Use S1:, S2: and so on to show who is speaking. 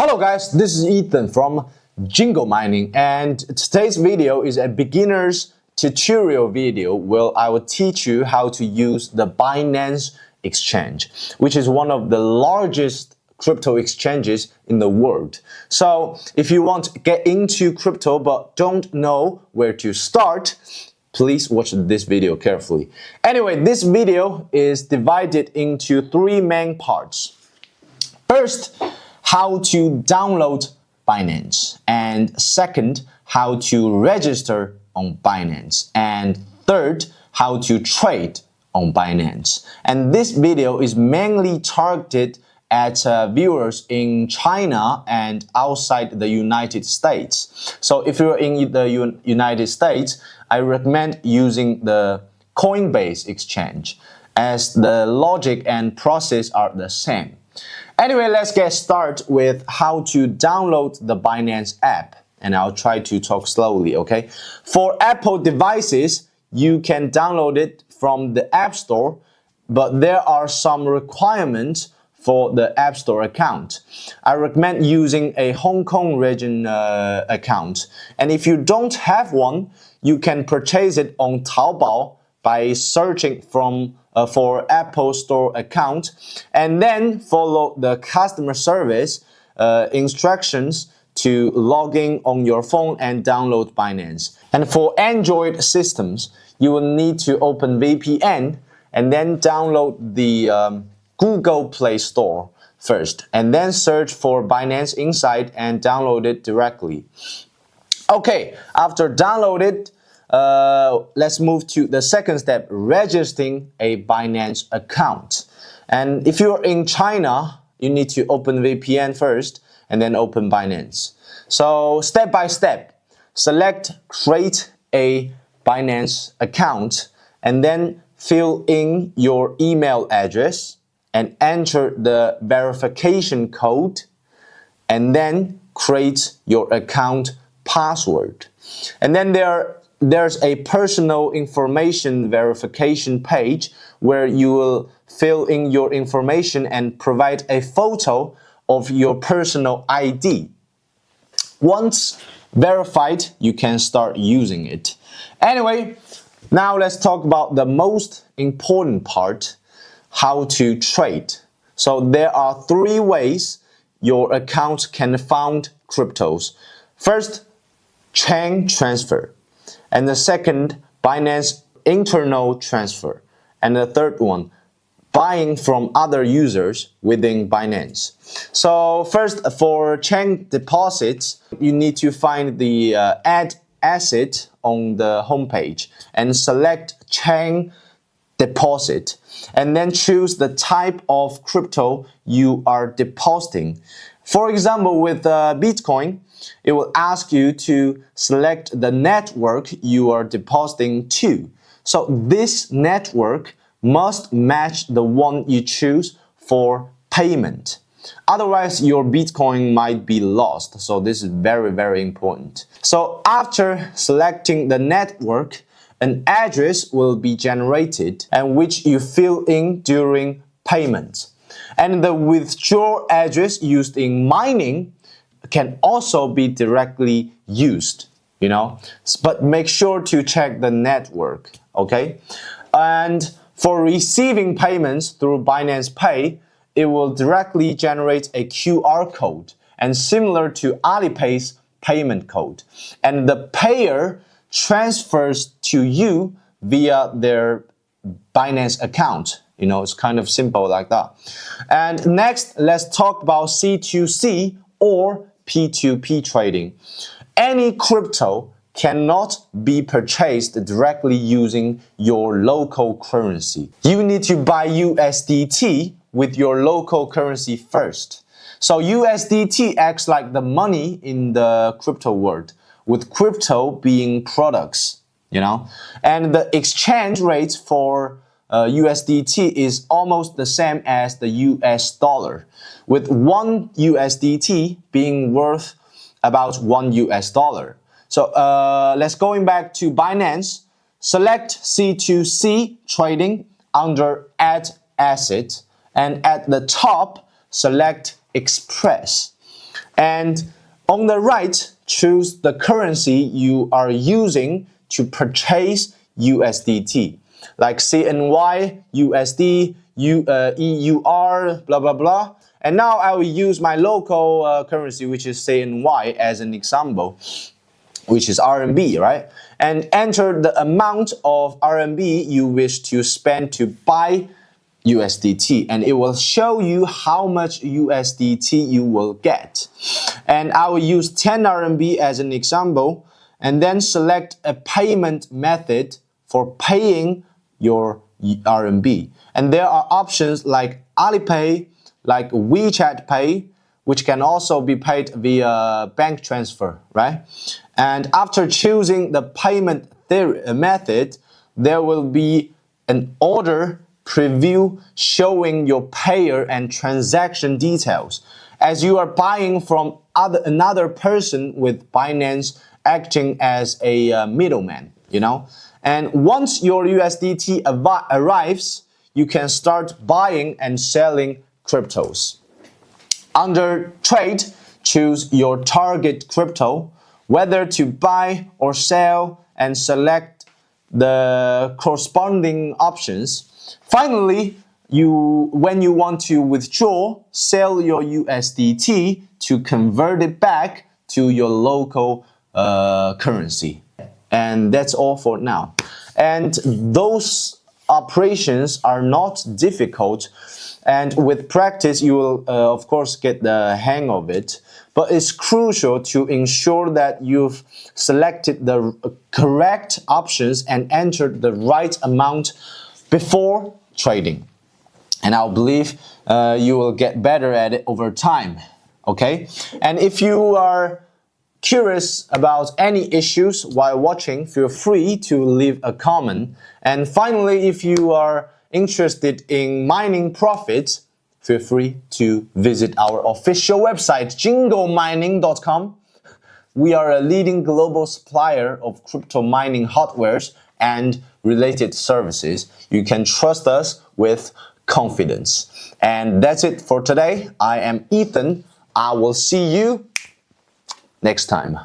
S1: Hello guys, this is Ethan from Jingle Mining, and today's video is a beginner's tutorial video where I will teach you how to use the Binance exchange, which is one of the largest crypto exchanges in the world. So if you want to get into crypto but don't know where to start, please watch this video carefully. Anyway, this video is divided into three main parts. First, how to download Binance, and second, how to register on Binance, and third, how to trade on Binance. And this video is mainly targeted at viewers in China and outside the United States. So if you're in the United States, I recommend using the Coinbase exchange, as the logic and process are the same. Anyway, let's get started with how to download the Binance app, and I'll try to talk slowly, okay? For Apple devices, you can download it from the App Store, but there are some requirements for the App Store account. I recommend using a Hong Kong region account, and if you don't have one, you can purchase it on Taobao by searching for Apple Store account, and then follow the customer service instructions to log in on your phone and download Binance. And for Android systems, you will need to open VPN and then download the Google Play Store first, and then search for Binance inside and download it directly. Okay, after downloaded, let's move to the second step, registering a Binance account. And if you're in China, you need to open VPN first and then open Binance. So step by step, select create a Binance account and then fill in your email address and enter the verification code, and then create your account password. And then there's a personal information verification page where you will fill in your information and provide a photo of your personal ID. Once verified, you can start using it. Anyway, now let's talk about the most important part, how to trade. So there are three ways your account can fund cryptos. First, chain transfer. And the second, Binance internal transfer. And the third one, buying from other users within Binance. So first, for chain deposits, you need to find the add asset on the homepage and select chain deposit, and then choose the type of crypto you are depositing. For example, with Bitcoin, it will ask you to select the network you are depositing to. So this network must match the one you choose for payment. Otherwise, your Bitcoin might be lost. So this is very, very important. So after selecting the network, an address will be generated and which you fill in during payment. And the withdraw address used in mining can also be directly used, but make sure to check the network, okay? And for receiving payments through Binance Pay, it will directly generate a QR code, and similar to Alipay's payment code. And the payer transfers to you via their Binance account. It's kind of simple like that. And next, let's talk about C2C or P2P trading. Any crypto cannot be purchased directly using your local currency. You need to buy USDT with your local currency first. So USDT acts like the money in the crypto world, with crypto being products, And the exchange rate for USDT is almost the same as the US dollar, with one USDT being worth about $1 US. So let's going back to Binance, select C2C trading under add asset, and at the top select Express. And on the right, choose the currency you are using to purchase USDT, like CNY, USD, EUR, blah, blah, blah. And now I will use my local currency, which is CNY, as an example, which is RMB, right? And enter the amount of RMB you wish to spend to buy USDT, and it will show you how much USDT you will get. And I will use 10 RMB as an example, and then select a payment method for paying your RMB. And there are options like Alipay, like WeChat Pay, which can also be paid via bank transfer, right? And after choosing the payment method, there will be an order preview showing your payer and transaction details, as you are buying from another person with Binance acting as a middleman, you know. And once your USDT arrives, you can start buying and selling cryptos. Under Trade, choose your target crypto, whether to buy or sell, and select the corresponding options. Finally, when you want to withdraw, sell your USDT to convert it back to your local currency. And that's all for now. And those operations are not difficult, and with practice you will of course get the hang of it. But it's crucial to ensure that you've selected the correct options and entered the right amount before trading. And I believe you will get better at it over time. Okay? And if you are curious about any issues while watching, feel free to leave a comment. And finally, if you are interested in mining profits, feel free to visit our official website, jinglemining.com. We are a leading global supplier of crypto mining hardwares and related services. You can trust us with confidence. And that's it for today. I am Ethan. I will see you next time.